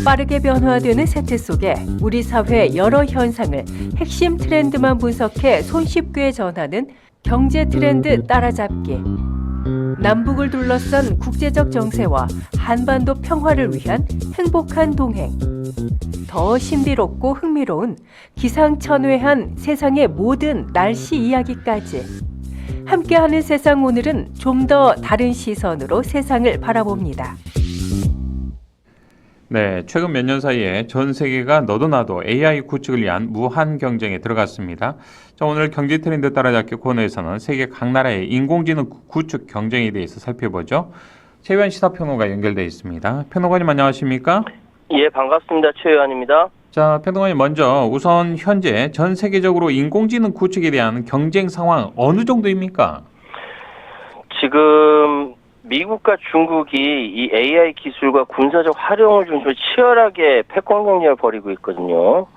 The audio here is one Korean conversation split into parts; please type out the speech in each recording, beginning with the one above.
빠르게 변화되는 세태 속에 우리 사회의 여러 현상을 핵심 트렌드만 분석해 손쉽게 전하는 경제 트렌드 따라잡기. 남북을 둘러싼 국제적 정세와 한반도 평화를 위한 행복한 동행. 더 신비롭고 흥미로운 기상천외한 세상의 모든 날씨 이야기까지. 함께하는 세상, 오늘은 좀 더 다른 시선으로 세상을 바라봅니다. 네, 최근 몇 년 사이에 전 세계가 너도 나도 AI 구축을 위한 무한 경쟁에 들어갔습니다. 자, 오늘 경제 트렌드 따라잡기 코너에서는 세계 각 나라의 인공지능 구축 경쟁에 대해서 살펴보죠. 최유한 시사평론가 연결되어 있습니다. 평론가님 안녕하십니까? 예, 반갑습니다. 최유한입니다. 자, 평론가님 먼저 우선 현재 전 세계적으로 인공지능 구축에 대한 경쟁 상황 어느 정도입니까? 지금 미국과 중국이 이 AI 기술과 군사적 활용을 중심으로 치열하게 패권 경쟁을 벌이고 있거든요.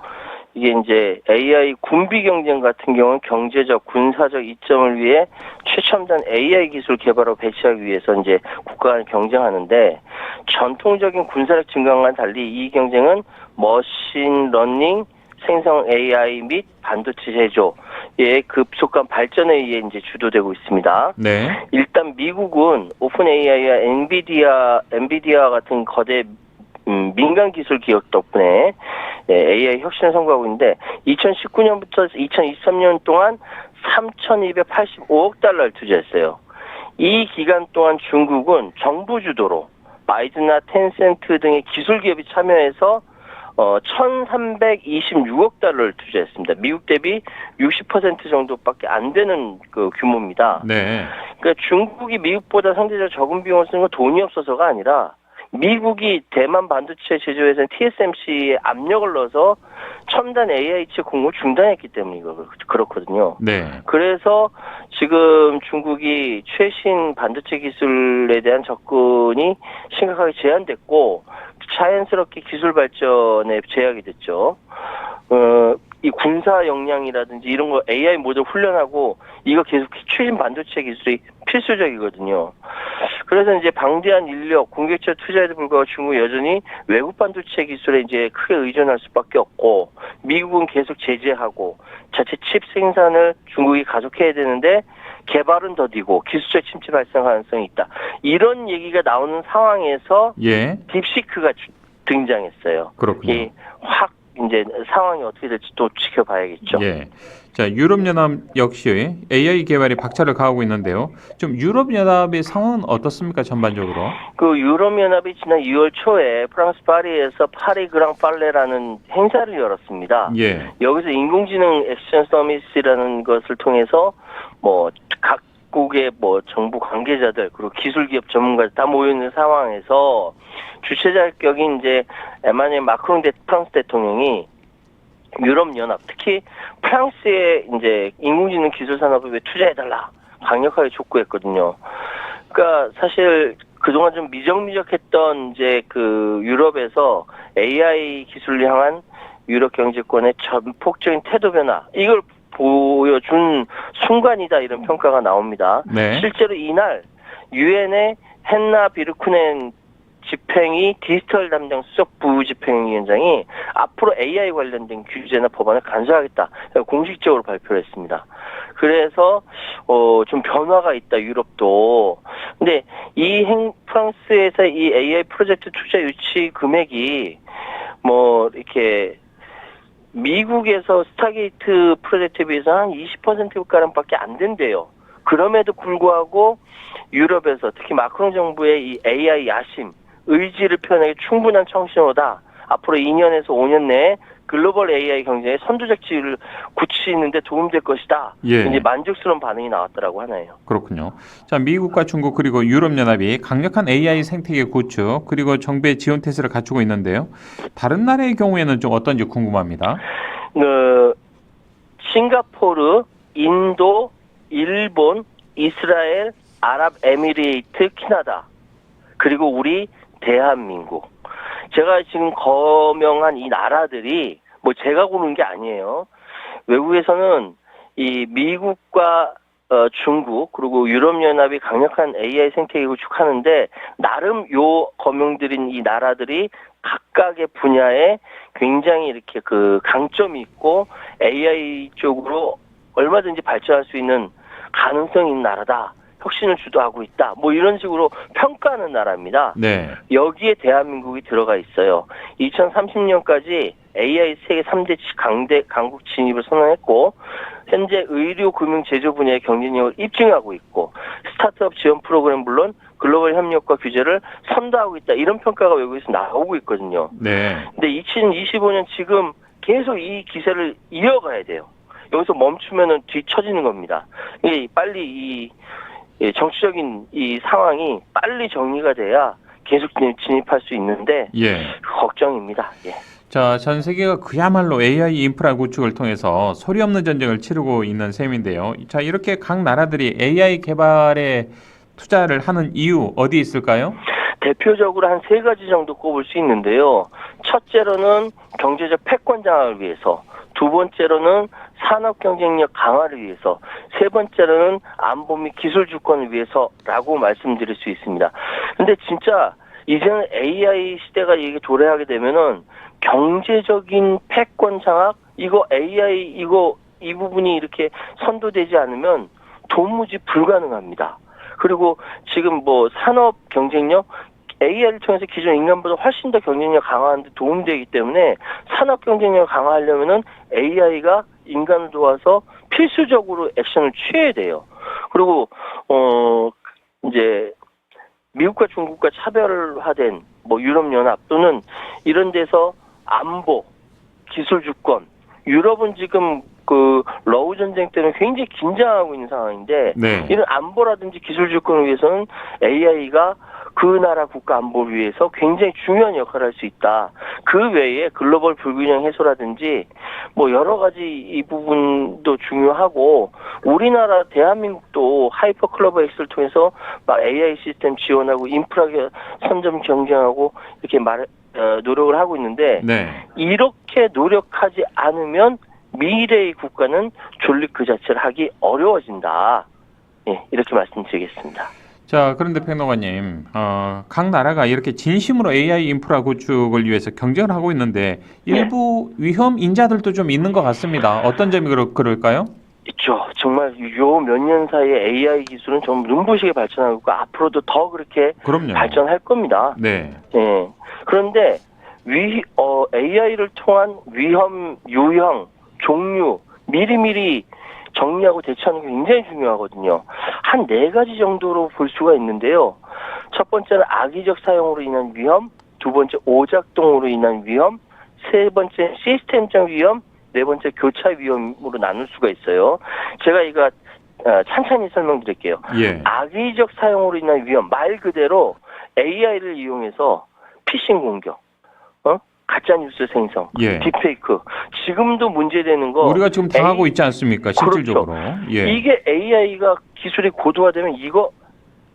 이게 이제 AI 군비 경쟁 같은 경우는 경제적, 군사적 이점을 위해 최첨단 AI 기술 개발을 배치하기 위해서 이제 국가가 경쟁하는데, 전통적인 군사력 증강과는 달리 이 경쟁은 머신 러닝, 생성 AI 및 반도체 제조의 급속한 발전에 의해 이제 주도되고 있습니다. 네. 일단 미국은 오픈 AI와 엔비디아 같은 거대 민간 기술 기업 덕분에 AI 혁신을 선구하고 있는데, 2019년부터 2023년 동안 3,285억 달러를 투자했어요. 이 기간 동안 중국은 정부 주도로 바이든나 텐센트 등의 기술 기업이 참여해서 1,326억 달러를 투자했습니다. 미국 대비 60% 정도밖에 안 되는 그 규모입니다. 네. 그러니까 중국이 미국보다 상대적으로 적은 비용을 쓰는 건 돈이 없어서가 아니라, 미국이 대만 반도체 제조회사인 TSMC에 압력을 넣어서 첨단 AI 칩 공급을 중단했기 때문에 그렇거든요. 네. 그래서 지금 중국이 최신 반도체 기술에 대한 접근이 심각하게 제한됐고, 자연스럽게 기술 발전에 제약이 됐죠. 이 군사 역량이라든지 이런 거 AI 모델 훈련하고 이거 계속 최신 반도체 기술이 필수적이거든요. 그래서 이제 방대한 인력, 공격적 투자에도 불구하고 중국 여전히 외국 반도체 기술에 이제 크게 의존할 수밖에 없고, 미국은 계속 제재하고 자체 칩 생산을 중국이 가속해야 되는데 개발은 더디고 기술적 침체 발생 가능성이 있다. 이런 얘기가 나오는 상황에서 예. 딥시크가 등장했어요. 그렇군요. 이 확 이제 상황이 어떻게 될지 또 지켜봐야겠죠. 예. 자, 유럽연합 역시 AI 개발에 박차를 가하고 있는데요. 좀 유럽연합의 상황은 어떻습니까, 전반적으로? 그 유럽연합이 지난 2월 초에 프랑스 파리에서 파리 그랑 팔레라는 행사를 열었습니다. 예. 여기서 인공지능 액션 서밋이라는 것을 통해서 뭐 각국의 뭐 정부 관계자들 그리고 기술기업 전문가들 다 모여 있는 상황에서 주최자격인 이제 에마뉴엘 마크롱 프랑스 대통령이 유럽연합, 특히 프랑스의 이제 인공지능 기술 산업에 투자해달라 강력하게 촉구했거든요. 그러니까 사실 그동안 좀 미적미적했던 이제 그 유럽에서 AI 기술을 향한 유럽 경제권의 전폭적인 태도 변화, 이걸 보여준 순간이다, 이런 평가가 나옵니다. 네. 실제로 이날 유엔의 헨나 비르쿠넨 집행위 디지털 담당 수석 부집행위원장이 앞으로 AI 관련된 규제나 법안을 간소화하겠다 공식적으로 발표를 했습니다. 그래서 좀 변화가 있다, 유럽도. 근데 프랑스에서 이 AI 프로젝트 투자 유치 금액이 뭐 이렇게 미국에서 스타게이트 프로젝트에 비해서 한 20%가량밖에 안 된대요. 그럼에도 불구하고 유럽에서 특히 마크롱 정부의 이 AI 야심, 의지를 표현하기 충분한 청신호다. 앞으로 2년에서 5년 내에 글로벌 AI 경쟁에 선두적 지위를 굳히는 데 도움될 것이다. 예. 이제 만족스러운 반응이 나왔더라고 하네요. 그렇군요. 자, 미국과 중국 그리고 유럽연합이 강력한 AI 생태계 구축 그리고 정부의 지원 태세를 갖추고 있는데요. 다른 나라의 경우에는 좀 어떤지 궁금합니다. 싱가포르, 인도, 일본, 이스라엘, 아랍에미레이트, 캐나다, 그리고 우리 대한민국. 제가 지금 거명한 이 나라들이 뭐 제가 고른 게 아니에요. 외국에서는 이 미국과 중국 그리고 유럽연합이 강력한 AI 생태계 구축하는데, 나름 요 거명드린 이 나라들이 각 각각의 분야에 굉장히 이렇게 그 강점이 있고 AI 쪽으로 얼마든지 발전할 수 있는 가능성이 있는 나라다. 혁신을 주도하고 있다. 뭐 이런 식으로 평가하는 나라입니다. 네. 여기에 대한민국이 들어가 있어요. 2030년까지 AI 세계 3대 강국 진입을 선언했고 현재 의료, 금융, 제조 분야의 경쟁력을 입증하고 있고 스타트업 지원 프로그램 물론 글로벌 협력과 규제를 선도하고 있다. 이런 평가가 외국에서 나오고 있거든요. 네. 근데 2025년 지금 계속 이 기세를 이어가야 돼요. 여기서 멈추면은 뒤처지는 겁니다. 이게 빨리 이 정치적인 이 상황이 빨리 정리가 돼야 계속 진입할 수 있는데 예. 걱정입니다. 예. 자, 전 세계가 그야말로 AI 인프라 구축을 통해서 소리 없는 전쟁을 치르고 있는 셈인데요. 자, 이렇게 각 나라들이 AI 개발에 투자를 하는 이유 어디 있을까요? 대표적으로 한 3가지 정도 꼽을 수 있는데요. 첫째로는 경제적 패권 장악을 위해서, 두 번째로는 산업 경쟁력 강화를 위해서, 세 번째로는 안보 및 기술 주권을 위해서라고 말씀드릴 수 있습니다. 근데 진짜 이제는 AI 시대가 이게 도래하게 되면은 경제적인 패권 장악, 이거 AI 이 부분이 이렇게 선도되지 않으면 도무지 불가능합니다. 그리고 지금 뭐 산업 경쟁력 AI를 통해서 기존 인간보다 훨씬 더 경쟁력 강화하는 데 도움이 되기 때문에 산업 경쟁력을 강화하려면은 AI가 인간을 도와서 필수적으로 액션을 취해야 돼요. 그리고 이제 미국과 중국과 차별화된 뭐 유럽연합 또는 이런 데서 안보, 기술 주권, 유럽은 지금 그 러우 전쟁 때문에 굉장히 긴장하고 있는 상황인데 네. 이런 안보라든지 기술 주권을 위해서는 AI가 그 나라 국가 안보를 위해서 굉장히 중요한 역할을 할 수 있다. 그 외에 글로벌 불균형 해소라든지 뭐 여러 가지 이 부분도 중요하고 우리나라 대한민국도 하이퍼 클러버 X를 통해서 막 AI 시스템 지원하고 인프라 선점 경쟁하고 이렇게 노력을 하고 있는데 네. 이렇게 노력하지 않으면 미래의 국가는 존립 그 자체를 하기 어려워진다. 예, 이렇게 말씀드리겠습니다. 자, 그런데 평론가님, 각 나라가 이렇게 진심으로 AI 인프라 구축을 위해서 경쟁을 하고 있는데 일부 위험 인자들도 좀 있는 것 같습니다. 어떤 점이 그럴까요? 있죠. 정말 요 몇 년 사이에 AI 기술은 좀 눈부시게 발전하고 있고 앞으로도 더 그렇게 그럼요. 발전할 겁니다. 네. 예. 그런데 AI를 통한 위험, 유형, 종류 미리미리 정리하고 대처하는 게 굉장히 중요하거든요. 한 4가지 정도로 볼 수가 있는데요. 첫 번째는 악의적 사용으로 인한 위험, 두 번째 오작동으로 인한 위험, 세 번째 시스템적 위험, 네 번째 교차 위험으로 나눌 수가 있어요. 제가 이거 찬찬히 설명드릴게요. 예. 악의적 사용으로 인한 위험, 말 그대로 AI를 이용해서 피싱 공격, 가짜뉴스 생성, 예. 딥페이크. 지금도 문제되는 거. 우리가 지금 당하고 있지 않습니까? 실질적으로. 그렇죠. 예. 이게 AI가 기술이 고도화되면 이거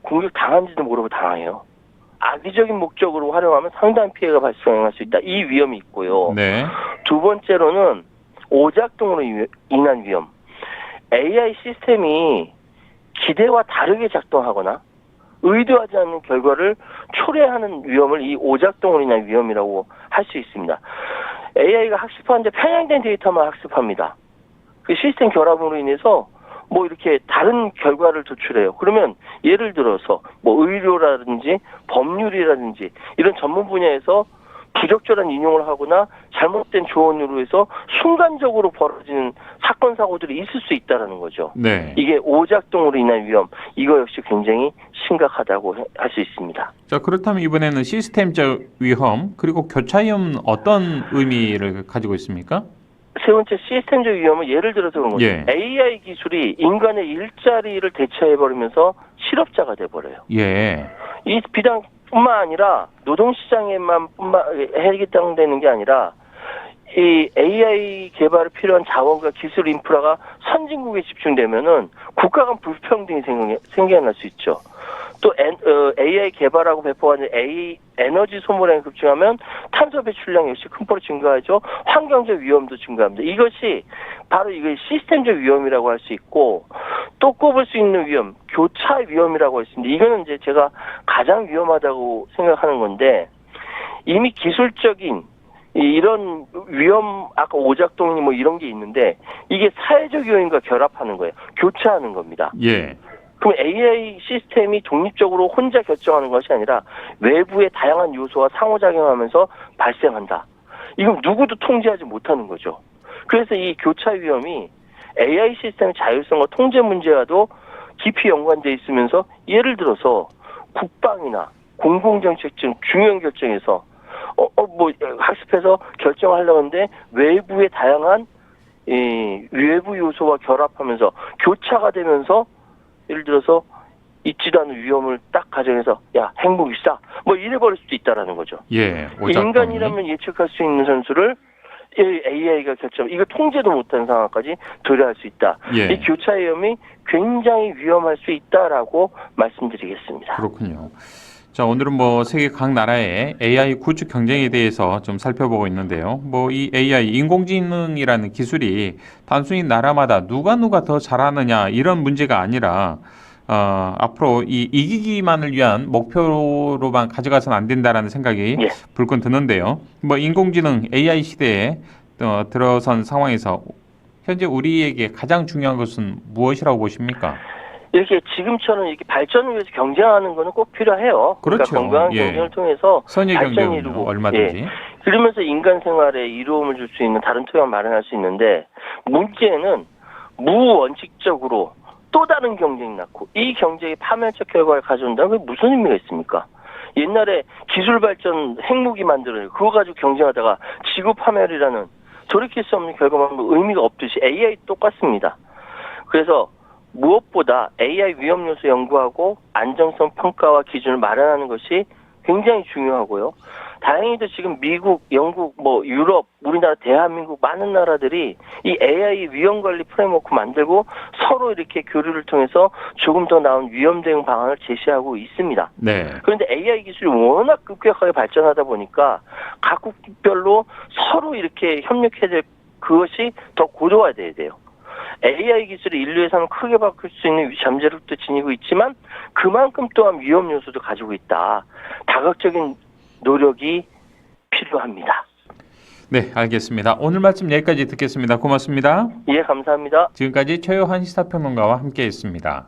공격 당한지도 모르고 당해요. 악의적인 목적으로 활용하면 상당한 피해가 발생할 수 있다. 이 위험이 있고요. 네. 두 번째로는 오작동으로 인한 위험. AI 시스템이 기대와 다르게 작동하거나 의도하지 않는 결과를 초래하는 위험을 이 오작동으로 인한 위험이라고 할 수 있습니다. AI가 학습하는데 편향된 데이터만 학습합니다. 그 시스템 결합으로 인해서 뭐 이렇게 다른 결과를 도출해요. 그러면 예를 들어서 뭐 의료라든지 법률이라든지 이런 전문 분야에서 부적절한 인용을 하거나 잘못된 조언으로 해서 순간적으로 벌어지는 사건 사고들이 있을 수 있다라는 거죠. 네. 이게 오작동으로 인한 위험, 이거 역시 굉장히 심각하다고 할 수 있습니다. 자, 그렇다면 이번에는 시스템적 위험 그리고 교차 위험은 어떤 의미를 가지고 있습니까? 세 번째 시스템적 위험은 예를 들어서 그런 거죠. 예. AI 기술이 인간의 일자리를 대체해버리면서 실업자가 돼버려요. 예. 이 비단뿐만 아니라 노동시장에만 해당되는 게 아니라 이 AI 개발에 필요한 자원과 기술 인프라가 선진국에 집중되면은 국가 간 불평등이 생겨날 수 있죠. 또 AI 개발하고 배포하는 에너지 소모량이 급증하면 탄소 배출량 역시 큰 폭으로 증가하죠. 환경적 위험도 증가합니다. 이것이 바로 이거 시스템적 위험이라고 할 수 있고 또 꼽을 수 있는 위험, 교차 위험이라고 할 수 있는데 이거는 이제 제가 가장 위험하다고 생각하는 건데 이미 기술적인 이런 위험, 아까 오작동이 뭐 이런 게 있는데 이게 사회적 요인과 결합하는 거예요. 교차하는 겁니다. 예. 그럼 AI 시스템이 독립적으로 혼자 결정하는 것이 아니라 외부의 다양한 요소와 상호작용하면서 발생한다. 이건 누구도 통제하지 못하는 거죠. 그래서 이 교차 위험이 AI 시스템의 자율성과 통제 문제와도 깊이 연관되어 있으면서 예를 들어서 국방이나 공공정책 등 중요한 결정에서 뭐 학습해서 결정하려고 하는데 외부의 다양한 외부 요소와 결합하면서 교차가 되면서 예를 들어서 있지도 않은 위험을 딱 가정해서 야 핵무기 쏴 뭐 이래 버릴 수도 있다라는 거죠. 예. 인간이라면 예측할 수 있는 선수를 AI가 결정, 이거 통제도 못하는 상황까지 도래할 수 있다. 예. 이 교차 위험이 굉장히 위험할 수 있다라고 말씀드리겠습니다. 그렇군요. 자, 오늘은 뭐 세계 각 나라의 AI 구축 경쟁에 대해서 좀 살펴보고 있는데요. 뭐 이 AI 인공지능이라는 기술이 단순히 나라마다 누가 더 잘하느냐 이런 문제가 아니라 앞으로 이기기만을 위한 목표로만 가져가서는 안 된다라는 생각이 예. 불끈 드는데요. 뭐 인공지능 AI 시대에 들어선 상황에서 현재 우리에게 가장 중요한 것은 무엇이라고 보십니까? 이렇게 지금처럼 이렇게 발전을 위해서 경쟁하는 거는 꼭 필요해요. 그렇죠. 그러니까 건강한 예. 경쟁을 통해서 선의 발전이 경쟁은요, 이루고 얼마든지. 예. 그러면서 인간 생활에 이로움을 줄 수 있는 다른 토양을 마련할 수 있는데 문제는 무원칙적으로 또 다른 경쟁이 낳고 이 경쟁이 파멸적 결과를 가져온다면 그게 무슨 의미가 있습니까? 옛날에 기술 발전 핵무기 만들어요. 그거 가지고 경쟁하다가 지구 파멸이라는 돌이킬 수 없는 결과만 의미가 없듯이 AI 똑같습니다. 그래서 무엇보다 AI 위험 요소 연구하고 안정성 평가와 기준을 마련하는 것이 굉장히 중요하고요. 다행히도 지금 미국, 영국, 뭐 유럽, 우리나라, 대한민국 많은 나라들이 이 AI 위험 관리 프레임워크 만들고 서로 이렇게 교류를 통해서 조금 더 나은 위험 대응 방안을 제시하고 있습니다. 네. 그런데 AI 기술이 워낙 급격하게 발전하다 보니까 각국별로 서로 이렇게 협력해야 될 그것이 더 고도화돼야 돼요. AI 기술이 인류의 삶을 크게 바꿀 수 있는 잠재력도 지니고 있지만 그만큼 또한 위험 요소도 가지고 있다. 다각적인 노력이 필요합니다. 네, 알겠습니다. 오늘 말씀 여기까지 듣겠습니다. 고맙습니다. 예, 감사합니다. 지금까지 최요한 시사평론가와 함께했습니다.